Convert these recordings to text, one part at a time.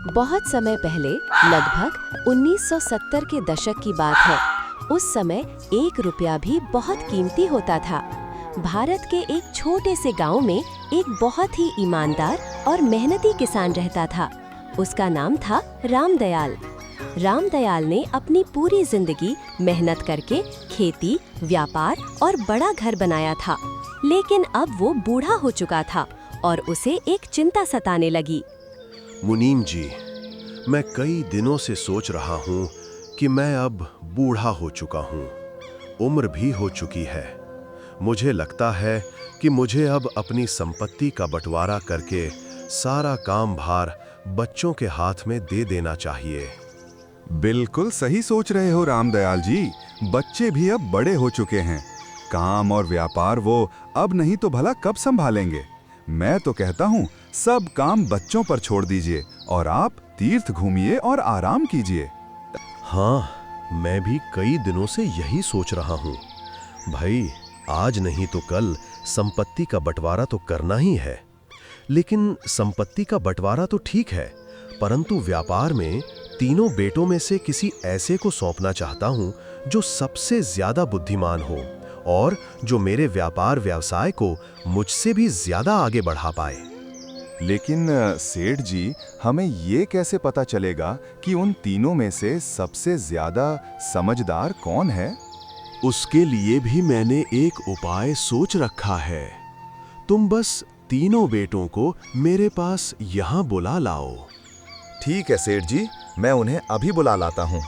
बहुत समय पहले, लगभग 1970 के दशक की बात है। उस समय 1 रुपया भी बहुत कीमती होता था। भारत के एक छोटे से गांव में एक बहुत ही ईमानदार और मेहनती किसान रहता था। उसका नाम था रामदयाल। रामदयाल ने अपनी पूरी जिंदगी मेहनत करके खेती, व्यापार और बड़ा घर बनाया था। लेकिन अब वो बूढ़ा हो चुका था और उसे एक चिंता सताने लगी। मुनीम जी, मैं कई दिनों से सोच रहा हूँ कि मैं अब बूढ़ा हो चुका हूँ, उम्र भी हो चुकी है। मुझे लगता है कि मुझे अब अपनी संपत्ति का बंटवारा करके सारा काम भार बच्चों के हाथ में दे देना चाहिए। बिल्कुल सही सोच रहे हो रामदयाल जी। बच्चे भी अब बड़े हो चुके हैं। काम और व्यापार वो अब नहीं तो भला कब संभालेंगे। मैं तो कहता हूँ सब काम बच्चों पर छोड़ दीजिए और आप तीर्थ घूमिए और आराम कीजिए। हाँ, मैं भी कई दिनों से यही सोच रहा हूँ। भाई, आज नहीं तो कल संपत्ति का बंटवारा तो करना ही है। लेकिन संपत्ति का बंटवारा तो ठीक है, परंतु व्यापार में तीनों बेटों में से किसी ऐसे को सौंपना चाहता हूँ जो सबसे ज्यादा बुद्धिमान हो और जो मेरे व्यापार व्यवसाय को मुझसे भी ज्यादा आगे बढ़ा पाए। लेकिन सेठ जी, हमें ये कैसे पता चलेगा कि उन तीनों में से सबसे ज्यादा समझदार कौन है? उसके लिए भी मैंने एक उपाय सोच रखा है। तुम बस तीनों बेटों को मेरे पास यहाँ बुला लाओ। ठीक है सेठ जी, मैं उन्हें अभी बुला लाता हूँ।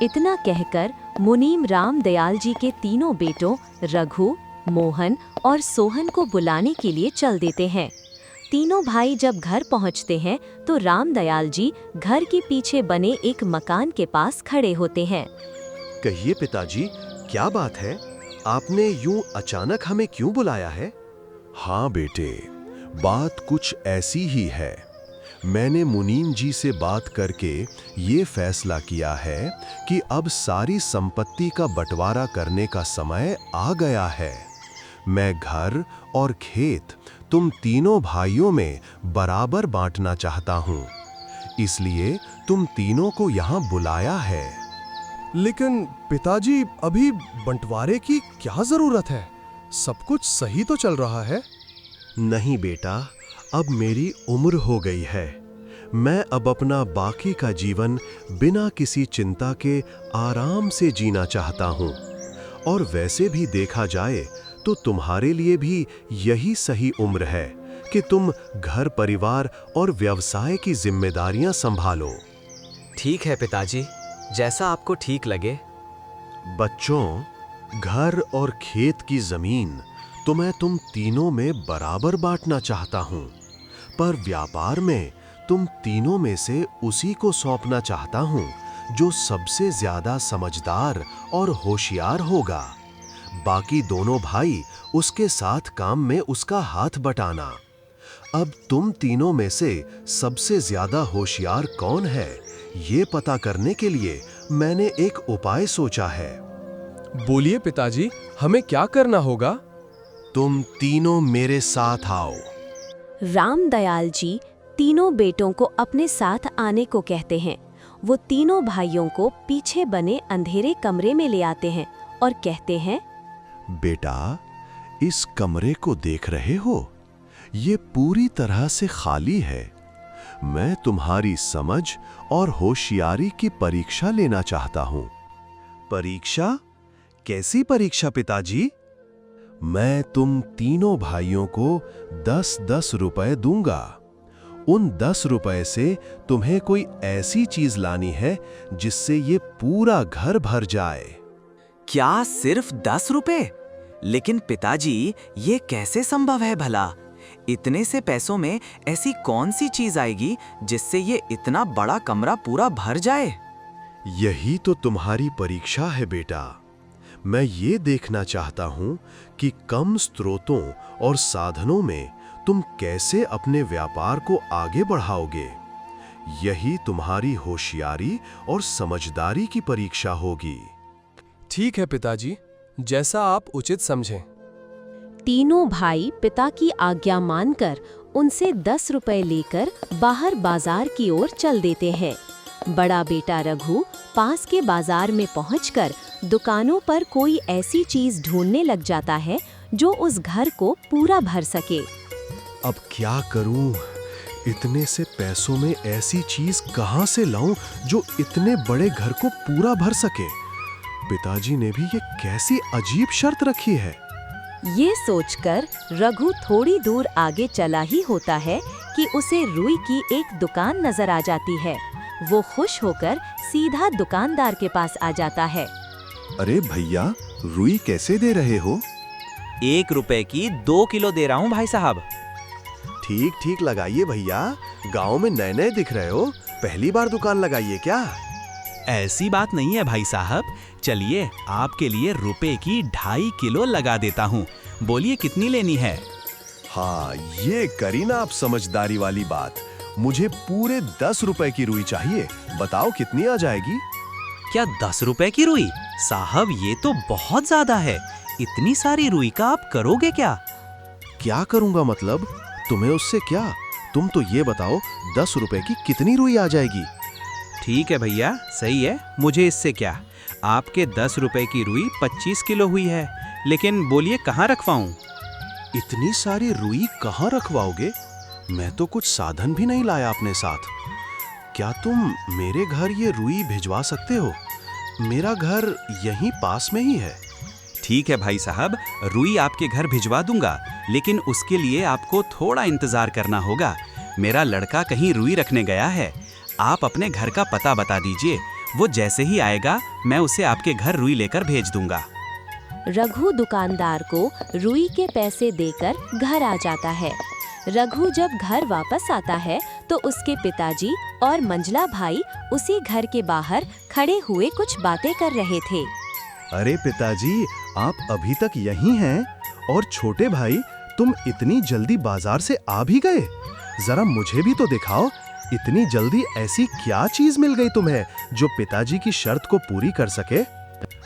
इतना कहकर मुनीम रामदयाल जी के तीनों बेटों रघु, मोहन और सोहन को बुलाने के लिए चल देते हैं। तीनों भाई जब घर पहुंचते हैं तो रामदयाल जी घर के पीछे बने एक मकान के पास खड़े होते हैं। कहिए पिताजी, क्या बात है? आपने यूं अचानक हमें क्यों बुलाया है? हाँ बेटे, बात कुछ ऐसी ही है। मैंने मुनीम जी से बात करके ये फैसला किया है कि अब सारी संपत्ति का बंटवारा करने का समय आ गया है। मैं घर और खेत तुम तीनों भाइयों में बराबर बांटना चाहता हूँ, इसलिए तुम तीनों को यहाँ बुलाया है। लेकिन पिताजी, अभी बंटवारे की क्या जरूरत है? सब कुछ सही तो चल रहा है। नहीं बेटा, अब मेरी उम्र हो गई है। मैं अब अपना बाकी का जीवन बिना किसी चिंता के आराम से जीना चाहता हूँ। और वैसे भी देखा जाए तो तुम्हारे लिए भी यही सही उम्र है कि तुम घर परिवार और व्यवसाय की जिम्मेदारियां संभालो। ठीक है पिताजी, जैसा आपको ठीक लगे। बच्चों, घर और खेत की जमीन तो मैं तुम तीनों में बराबर बांटना चाहता हूँ, पर व्यापार में तुम तीनों में से उसी को सौंपना चाहता हूँ जो सबसे ज्यादा समझदार और होशियार होगा। बाकी दोनों भाई उसके साथ काम में उसका हाथ बटाना। अब तुम तीनों में से सबसे ज्यादा होशियार कौन है, ये पता करने के लिए मैंने एक उपाय सोचा है। बोलिए पिताजी, हमें क्या करना होगा? तुम तीनों मेरे साथ आओ। रामदयाल जी तीनों बेटों को अपने साथ आने को कहते हैं। वो तीनों भाइयों को पीछे बने अंधेरे कमरे में ले आते हैं और कहते हैं, बेटा, इस कमरे को देख रहे हो? ये पूरी तरह से खाली है। मैं तुम्हारी समझ और होशियारी की परीक्षा लेना चाहता हूँ। परीक्षा? कैसी परीक्षा पिताजी? मैं तुम तीनों भाइयों को 10-10 रुपए दूंगा। उन 10 रुपए से तुम्हें कोई ऐसी चीज लानी है जिससे ये पूरा घर भर जाए। क्या सिर्फ 10 रुपए? लेकिन पिताजी, ये कैसे संभव है भला? इतने से पैसों में ऐसी कौन सी चीज आएगी जिससे ये इतना बड़ा कमरा पूरा भर जाए? यही तो तुम्हारी परीक्षा है बेटा। मैं ये देखना चाहता हूँ कि कम स्रोतों और साधनों में तुम कैसे अपने व्यापार को आगे बढ़ाओगे। यही तुम्हारी होशियारी और समझदारी की परीक्षा होगी। ठीक है पिताजी, जैसा आप उचित समझें। तीनों भाई पिता की आज्ञा मानकर उनसे 10 रुपए लेकर बाहर बाजार की ओर चल देते हैं। बड़ा बेटा रघु पास के बाजार में पहुंचकर दुकानों पर कोई ऐसी चीज ढूंढने लग जाता है जो उस घर को पूरा भर सके। अब क्या करूं? इतने से पैसों में ऐसी चीज कहां से लाऊं जो इतने बड़े घर को पूरा भर सके? पिताजी ने भी ये कैसी अजीब शर्त रखी है। ये सोचकर रघु थोड़ी दूर आगे चला ही होता है कि उसे रुई की एक दुकान नजर आ जाती है। वो खुश होकर सीधा दुकानदार के पास आ जाता है। अरे भैया, रुई कैसे दे रहे हो? 1 रुपए की 2 किलो दे रहा हूँ भाई साहब। ठीक ठीक लगाइए भैया, गांव में नए नए दिख रहे हो, पहली बार दुकान लगाइए क्या? ऐसी बात नहीं है भाई साहब, चलिए आपके लिए रुपए की 2.5 किलो लगा देता हूँ। बोलिए कितनी लेनी है? हाँ, ये करी ना आप समझदारी वाली बात। मुझे पूरे 10 रुपए की रुई चाहिए। बताओ कितनी आ जाएगी? क्या 10 रुपए की रुई? साहब ये तो बहुत ज्यादा है। इतनी सारी रुई का आप करोगे क्या? क्या करूंगा मतलब? तुम्हें उससे क्या? तुम तो ये बताओ 10 रुपए की कितनी रुई आ जाएगी? ठीक है भैया, सही है, मुझे इससे क्या। आपके 10 रुपए की रुई 25 किलो हुई है, लेकिन बोलिए कहाँ रखवाऊं? इतनी सारी रुई कहाँ रखवाओगे? मैं तो कुछ साधन भी नहीं लाया अपने साथ। क्या तुम मेरे घर ये रुई भिजवा सकते हो? मेरा घर यहीं पास में ही है। ठीक है भाई साहब, रुई आपके घर भिजवा दूंगा, लेकिन उसके लिए आपको थोड़ा इंतजार करना होगा। मेरा लड़का कहीं रुई रखने गया है। आप अपने घर का पता बता दीजिए, वो जैसे ही आएगा मैं उसे आपके घर रुई लेकर भेज दूंगा। रघु दुकानदार को रुई के पैसे देकर घर आ जाता है। रघु जब घर वापस आता है तो उसके पिताजी और मंझला भाई उसी घर के बाहर खड़े हुए कुछ बातें कर रहे थे। अरे पिताजी, आप अभी तक यहीं हैं? और छोटे भाई, तुम इतनी जल्दी बाजार से आ भी गए? जरा मुझे भी तो दिखाओ, इतनी जल्दी ऐसी क्या चीज मिल गई तुम्हें जो पिताजी की शर्त को पूरी कर सके?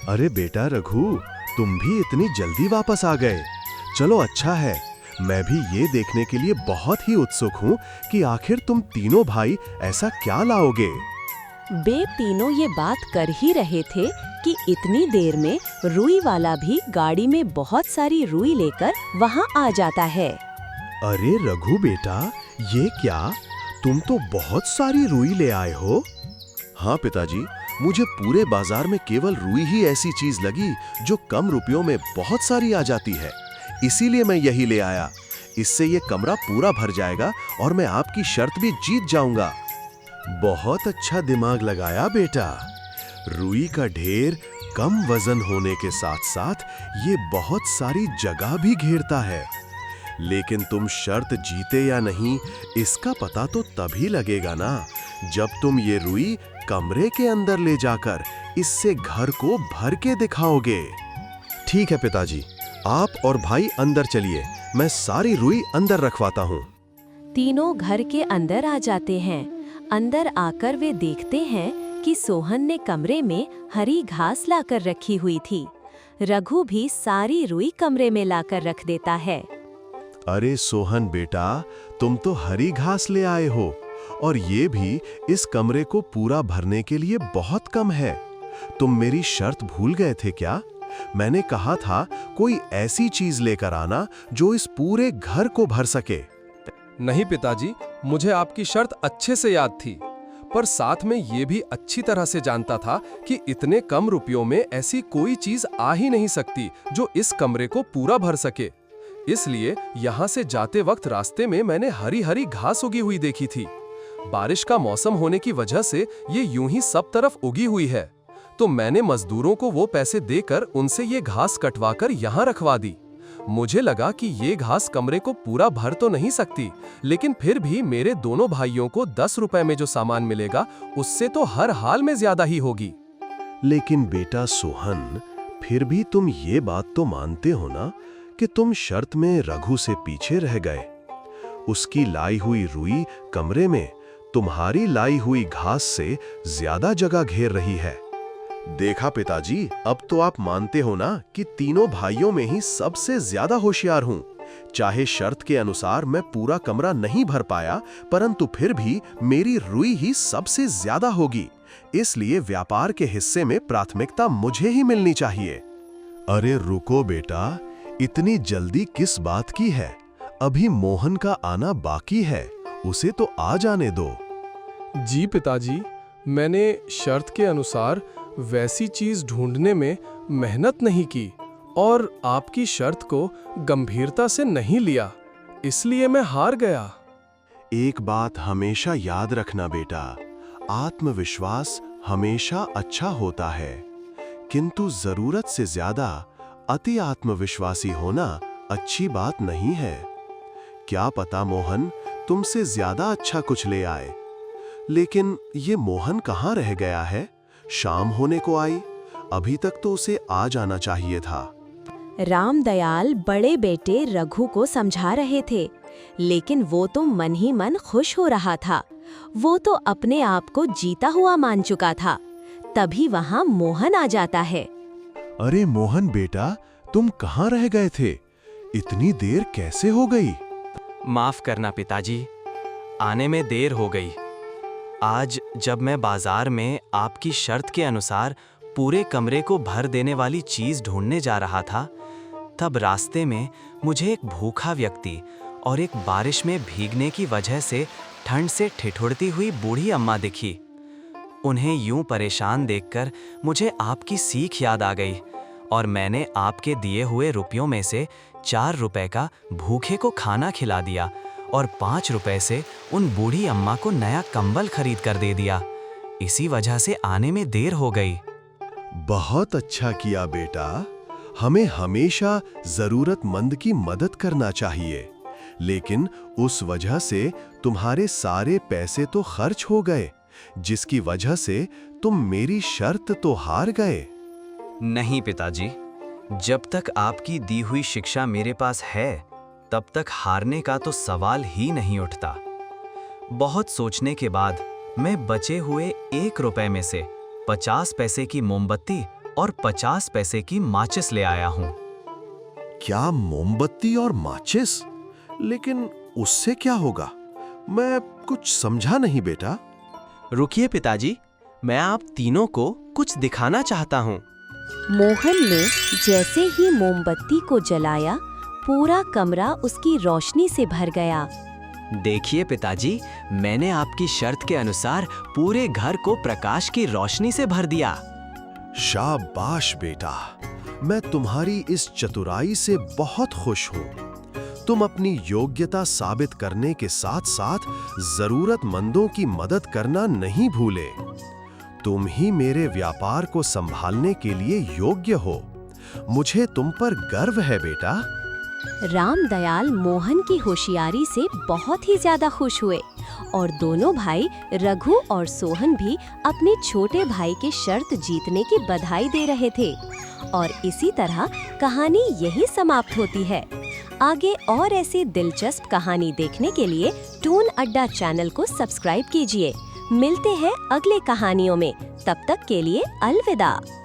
अरे बेटा रघु, तुम भी इतनी जल्दी वापस आ गए। चलो अच्छा है, मैं भी ये देखने के लिए बहुत ही उत्सुक हूँ कि आखिर तुम तीनों भाई ऐसा क्या लाओगे। वे तीनों ये बात कर ही रहे थे कि इतनी देर में रुई वाला भी गाड़ी में बहुत सारी रुई लेकर वहाँ आ जाता है। अरे रघु बेटा, ये क्या? तुम तो बहुत सारी रुई ले आए हो। हाँ पिताजी, मुझे पूरे बाजार में केवल रुई ही ऐसी चीज लगी जो कम रुपयों में बहुत सारी आ जाती है, इसीलिए मैं यही ले आया। इससे ये कमरा पूरा भर जाएगा और मैं आपकी शर्त भी जीत जाऊंगा। बहुत अच्छा दिमाग लगाया बेटा। रुई का ढेर कम वजन होने के साथ साथ ये बहुत सारी जगह भी घेरता है। लेकिन तुम शर्त जीते या नहीं, इसका पता तो तभी लगेगा ना जब तुम ये रुई कमरे के अंदर ले जाकर इससे घर को भर के दिखाओगे। ठीक है पिताजी, आप और भाई अंदर चलिए, मैं सारी रुई अंदर रखवाता हूँ। तीनों घर के अंदर आ जाते हैं। अंदर आकर वे देखते हैं कि सोहन ने कमरे में हरी घास लाकर रखी हुई थी। रघु भी सारी रुई कमरे में लाकर रख देता है। अरे सोहन बेटा, तुम तो हरी घास ले आए हो, और ये भी इस कमरे को पूरा भरने के लिए बहुत कम है। तुम मेरी शर्त भूल गए थे क्या? मैंने कहा था कोई ऐसी चीज लेकर आना जो इस पूरे घर को भर सके। नहीं पिताजी, मुझे आपकी शर्त अच्छे से याद थी, पर साथ में ये भी अच्छी तरह से जानता था कि इतने कम रुपयों में ऐसी कोई चीज आ ही नहीं सकती जो इस कमरे को पूरा भर सके। इसलिए यहाँ से जाते वक्त रास्ते में मैंने हरी हरी घास उगी हुई देखी थी। बारिश का मौसम होने की वजह से ये यूं ही सब तरफ उगी हुई है, तो मैंने मजदूरों को वो पैसे देकर उनसे ये घास कटवाकर यहाँ रखवा दी। मुझे लगा कि ये घास कमरे को पूरा भर तो नहीं सकती, लेकिन फिर भी मेरे दोनों भाइयों को 10 रुपए में जो सामान मिलेगा उससे तो हर हाल में ज्यादा ही होगी। लेकिन बेटा सोहन, फिर भी तुम ये बात तो मानते हो ना कि तुम शर्त में रघु से पीछे रह गए। उसकी लाई हुई रुई कमरे में तुम्हारी लाई हुई घास से ज्यादा जगह घेर रही है। देखा पिताजी, अब तो आप मानते हो ना कि तीनों भाइयों में ही सबसे ज्यादा होशियार हूँ। चाहे शर्त के अनुसार मैं पूरा कमरा नहीं भर पाया, परंतु फिर भी मेरी रुई ही सबसे ज्यादा होगी। इसलिए व्यापार के हिस्से में प्राथमिकता मुझे ही मिलनी चाहिए। अरे रुको बेटा, इतनी जल्दी किस बात की है? अभी मोहन का आना बाकी है, उसे तो आ जाने दो। जी पिताजी, मैंने शर्त के अनुसार वैसी चीज ढूंढने में मेहनत नहीं की और आपकी शर्त को गंभीरता से नहीं लिया, इसलिए मैं हार गया। एक बात हमेशा याद रखना बेटा, आत्मविश्वास हमेशा अच्छा होता है, किंतु जरूरत से ज्यादा अति आत्मविश्वासी होना अच्छी बात नहीं है। क्या पता मोहन तुमसे ज्यादा अच्छा कुछ ले आए। लेकिन ये मोहन कहाँ रह गया है? शाम होने को आई, अभी तक तो उसे आ जाना चाहिए था। रामदयाल बड़े बेटे रघु को समझा रहे थे, लेकिन वो तो मन ही मन खुश हो रहा था। वो तो अपने आप को जीता हुआ मान चुका था। तभी वहां मोहन आ जाता है। अरे मोहन बेटा, तुम कहाँ रह गए थे? इतनी देर कैसे हो गई? माफ करना पिताजी, आने में देर हो गई। आज जब मैं बाजार में आपकी शर्त के अनुसार पूरे कमरे को भर देने वाली चीज ढूंढने जा रहा था, तब रास्ते में मुझे एक भूखा व्यक्ति और एक बारिश में भीगने की वजह से ठंड से ठिठुरती हुई बूढ़ी अम्मा दिखी। उन्हें यूं परेशान देखकर मुझे आपकी सीख याद आ गई और मैंने आपके दिए हुए रुपयों में से 4 रुपए का भूखे को खाना खिला दिया और 5 रुपए से उन बूढ़ी अम्मा को नया कंबल खरीद कर दे दिया। इसी वजह से आने में देर हो गई। बहुत अच्छा किया बेटा, हमें हमेशा जरूरतमंद की मदद करना चाहिए। लेकिन उस वजह से तुम्हारे सारे पैसे तो खर्च हो गए, जिसकी वजह से तुम मेरी शर्त तो हार गए। नहीं पिताजी, जब तक आपकी दी हुई शिक्षा मेरे पास है, तब तक हारने का तो सवाल ही नहीं उठता। बहुत सोचने के बाद मैं बचे हुए 1 रुपए में से 50 पैसे की मोमबत्ती और 50 पैसे की माचिस ले आया हूँ। क्या मोमबत्ती और माचिस? लेकिन उससे क्या होगा? मैं कुछ समझा नहीं बेटा। रुकिए पिताजी, मैं आप तीनों को कुछ दिखाना चाहता हूँ। मोहन ने जैसे ही मोमबत्ती को जलाया, पूरा कमरा उसकी रोशनी से भर गया। देखिए पिताजी, मैंने आपकी शर्त के अनुसार पूरे घर को प्रकाश की रोशनी से भर दिया। शाबाश बेटा, मैं तुम्हारी इस चतुराई से बहुत खुश हूँ। तुम अपनी योग्यता साबित करने के साथ साथ जरूरतमंदों की मदद करना नहीं भूले। तुम ही मेरे व्यापार को संभालने के लिए योग्य हो। मुझे तुम पर गर्व है बेटा। रामदयाल मोहन की होशियारी से बहुत ही ज्यादा खुश हुए और दोनों भाई रघु और सोहन भी अपने छोटे भाई के शर्त जीतने की बधाई दे रहे थे। और इसी तरह कहानी यही समाप्त होती है। आगे और ऐसी दिलचस्प कहानी देखने के लिए टून अड्डा चैनल को सब्सक्राइब कीजिए। मिलते हैं अगले कहानियों में, तब तक के लिए अलविदा।